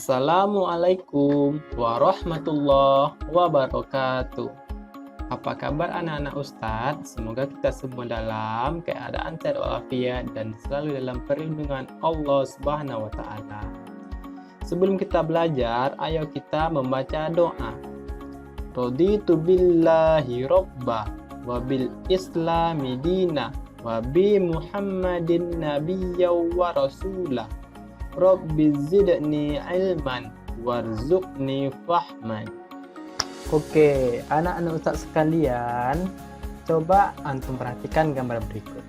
Assalamualaikum warahmatullahi wabarakatuh. Apa kabar anak-anak Ustadz? Semoga kita semua dalam keadaan sehat walafiat dan selalu dalam perlindungan Allah Subhanahu wa taala. Sebelum kita belajar, ayo kita membaca doa. Raditu billahi robba wa bil islami dina wa bi Muhammadin nabiyya wa rasulah. Rabbi zidni ilman warzuqni fahman. Oke, anak-anak Ustadz sekalian, coba antum perhatikan gambar berikut.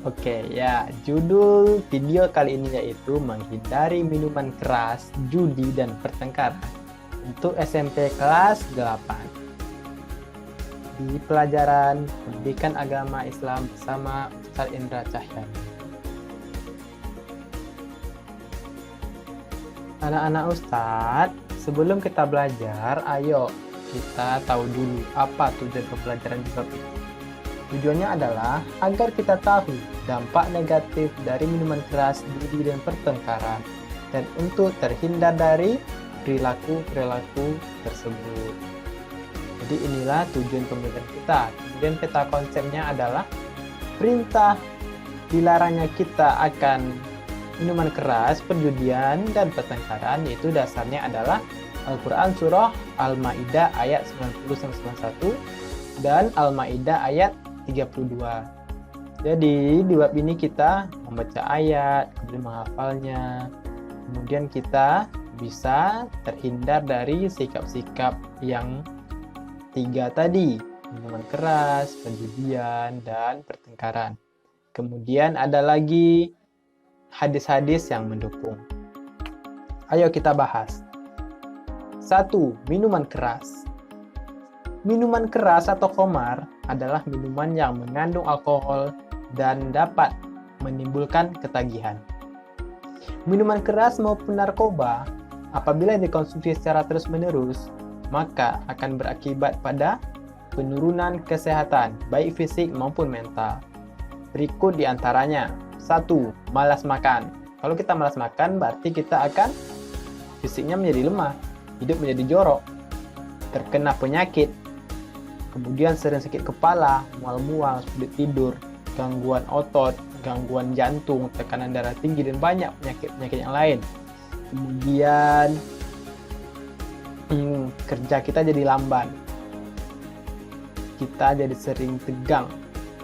Oke, ya, judul video kali ini yaitu menghindari minuman keras, judi dan pertengkaran untuk SMP kelas 8. Di pelajaran Pendidikan Agama Islam bersama Ustadz Indra Cahyani. Anak-anak Ustadz, sebelum kita belajar, ayo kita tahu dulu apa tujuan pembelajaran di bab ini. Tujuannya adalah agar kita tahu dampak negatif dari minuman keras, judi dan pertengkaran, dan untuk terhindar dari perilaku-perilaku tersebut. Jadi inilah tujuan pembelajaran kita. Kemudian peta konsepnya adalah perintah dilarangnya kita akan minuman keras, perjudian, dan pertengkaran, yaitu dasarnya adalah Al-Quran Surah Al-Ma'idah ayat 90-91 dan Al-Ma'idah ayat 32. Jadi di bab ini kita membaca ayat, kemudian menghafalnya, kemudian kita bisa terhindar dari sikap-sikap yang 3 tadi, minuman keras, perjudian, dan pertengkaran. Kemudian ada lagi hadis-hadis yang mendukung. Ayo kita bahas. 1. Minuman keras. Minuman keras atau khamar adalah minuman yang mengandung alkohol dan dapat menimbulkan ketagihan. Minuman keras maupun narkoba apabila dikonsumsi secara terus-menerus, maka akan berakibat pada penurunan kesehatan baik fisik maupun mental. Berikut diantaranya. 1. Malas makan. Kalau kita malas makan, berarti kita akan fisiknya menjadi lemah, hidup menjadi jorok, terkena penyakit, kemudian sering sakit kepala, mual-mual, sulit tidur, gangguan otot, gangguan jantung, tekanan darah tinggi, dan banyak penyakit-penyakit yang lain. Kemudian kerja kita jadi lamban, kita jadi sering tegang,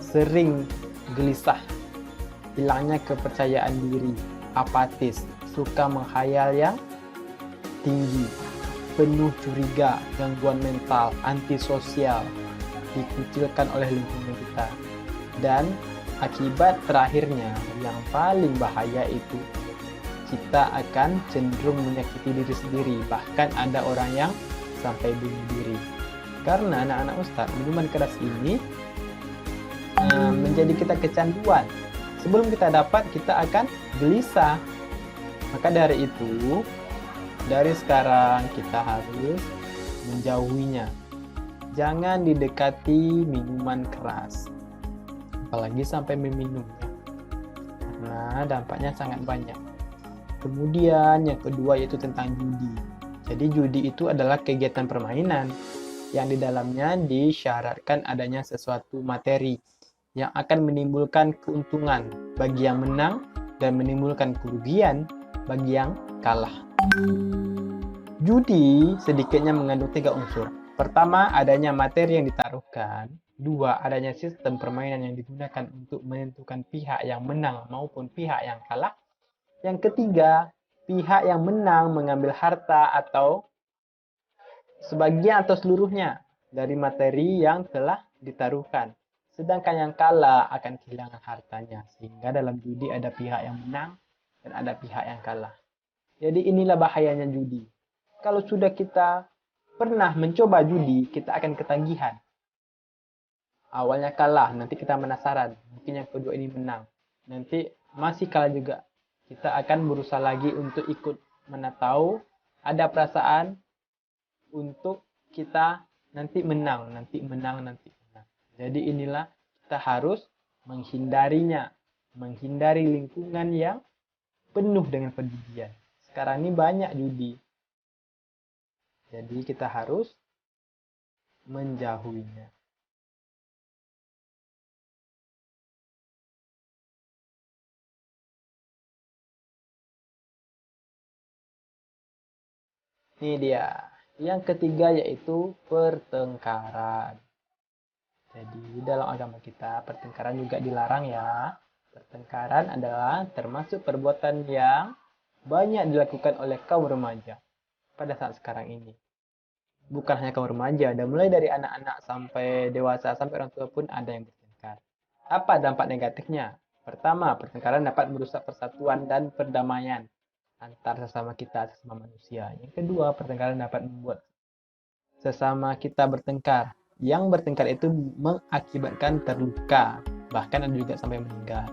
sering gelisah, hilangnya kepercayaan diri, apatis, suka menghayal yang tinggi, penuh curiga, gangguan mental, antisosial, dikucilkan oleh lingkungan kita. Dan akibat terakhirnya yang paling bahaya itu kita akan cenderung menyakiti diri sendiri, bahkan ada orang yang sampai bunuh diri. Karena anak-anak Ustadz, minuman keras ini menjadi kita kecanduan. Sebelum kita dapat, kita akan gelisah. Maka dari itu, dari sekarang kita harus menjauhinya. Jangan didekati minuman keras, apalagi sampai meminumnya, karena dampaknya sangat banyak. Kemudian yang kedua yaitu tentang judi. Jadi judi itu adalah kegiatan permainan yang di dalamnya disyaratkan adanya sesuatu materi yang akan menimbulkan keuntungan bagi yang menang dan menimbulkan kerugian bagi yang kalah. Judi sedikitnya mengandung 3 unsur. Pertama, adanya materi yang ditaruhkan. 2, adanya sistem permainan yang digunakan untuk menentukan pihak yang menang maupun pihak yang kalah. Yang ketiga, pihak yang menang mengambil harta atau sebagian atau seluruhnya dari materi yang telah ditaruhkan. Sedangkan yang kalah akan kehilangan hartanya. Sehingga dalam judi ada pihak yang menang dan ada pihak yang kalah. Jadi inilah bahayanya judi. Kalau sudah kita pernah mencoba judi, kita akan ketagihan. Awalnya kalah, nanti kita penasaran. Mungkin yang kedua ini menang. Nanti masih kalah juga. Kita akan berusaha lagi untuk ikut. Mana tahu ada perasaan untuk kita nanti menang. Jadi inilah kita harus menghindarinya, menghindari lingkungan yang penuh dengan perjudian. Sekarang ini banyak judi. Jadi kita harus menjauhinya. Ini dia. Yang ketiga yaitu pertengkaran. Jadi dalam agama kita pertengkaran juga dilarang ya. Pertengkaran adalah termasuk perbuatan yang banyak dilakukan oleh kaum remaja pada saat sekarang ini. Bukan hanya kaum remaja, dan mulai dari anak-anak sampai dewasa sampai orang tua pun ada yang bertengkar. Apa dampak negatifnya? Pertama, pertengkaran dapat merusak persatuan dan perdamaian antar sesama kita, sesama manusia. Yang kedua, pertengkaran dapat membuat sesama kita bertengkar. Yang bertengkar itu mengakibatkan terluka, bahkan ada juga sampai meninggal.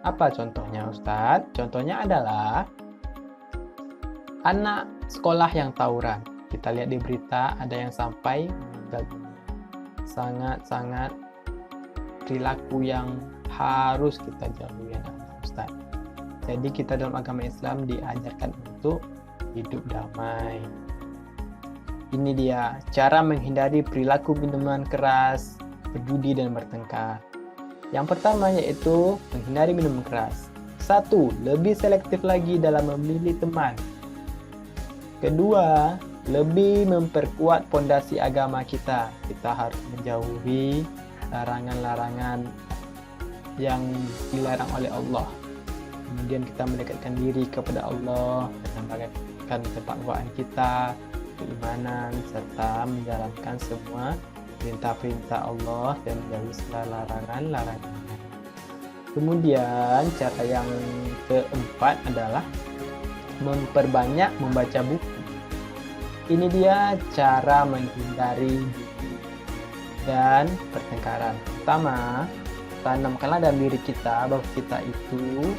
Apa contohnya, Ustadz? Contohnya adalah anak sekolah yang tawuran. Kita lihat di berita ada yang sampai meninggal. Sangat-sangat perilaku yang harus kita jauhi, Ustaz. Jadi kita dalam agama Islam diajarkan untuk hidup damai. Ini dia cara menghindari perilaku minuman keras, berjudi dan bertengkar. Yang pertama yaitu menghindari minuman keras. 1. Lebih selektif lagi dalam memilih teman. Kedua, lebih memperkuat pondasi agama kita. Kita harus menjauhi larangan-larangan yang dilarang oleh Allah. Kemudian kita mendekatkan diri kepada Allah dengan menegakkan ketakwaan kita, keimanan, serta menjalankan semua perintah-perintah Allah dan menjauhi segala larangan-larangan. Kemudian cara yang keempat adalah memperbanyak membaca buku. Ini dia cara menghindari judi dan pertengkaran. Pertama, tanamkanlah dalam diri kita bahwa kita itu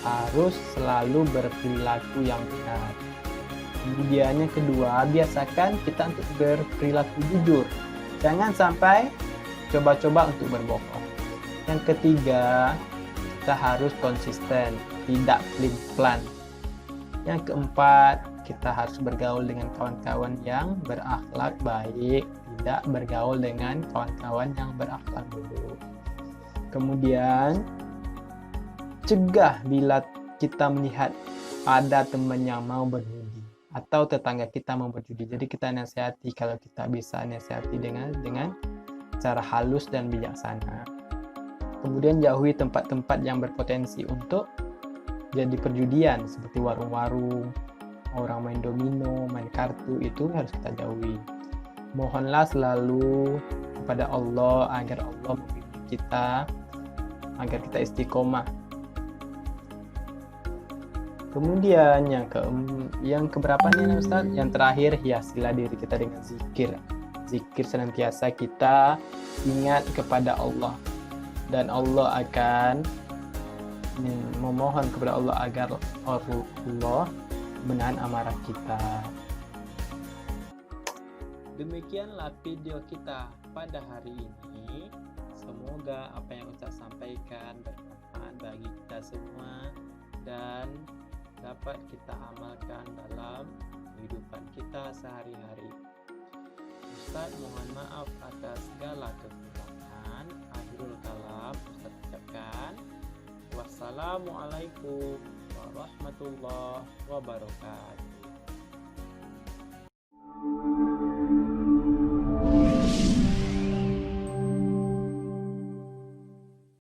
harus selalu berperilaku yang benar. Kemudian yang kedua, biasakan kita untuk berperilaku jujur. Jangan sampai coba-coba untuk berbohong. Yang ketiga, kita harus konsisten, tidak pelin-pelan. Yang keempat, kita harus bergaul dengan kawan-kawan yang berakhlak baik, tidak bergaul dengan kawan-kawan yang berakhlak buruk. Kemudian, cegah bila kita melihat ada teman yang mau berjudi atau tetangga kita mau berjudi. Jadi kita nasihati, kalau kita bisa nasihati dengan cara halus dan bijaksana. Kemudian jauhi tempat-tempat yang berpotensi untuk jadi perjudian seperti warung-warung, orang main domino, main kartu, itu harus kita jauhi. Mohonlah selalu kepada Allah agar Allah membimbing kita, agar kita istiqomah. Kemudian yang keberapa nih Ustaz? Yang terakhir, hiasilah diri kita dengan zikir. Zikir senantiasa kita ingat kepada Allah, dan Allah akan memohon kepada Allah agar Allah menahan amarah kita. Demikianlah video kita pada hari ini. Semoga apa yang Ustaz sampaikan bermanfaat bagi kita semua dan dapat kita amalkan dalam kehidupan kita sehari-hari. Ustaz mohon maaf atas segala kekurangan. Akhirul kalam, Ustaz ucapkan wassalamualaikum warahmatullahi wabarakatuh.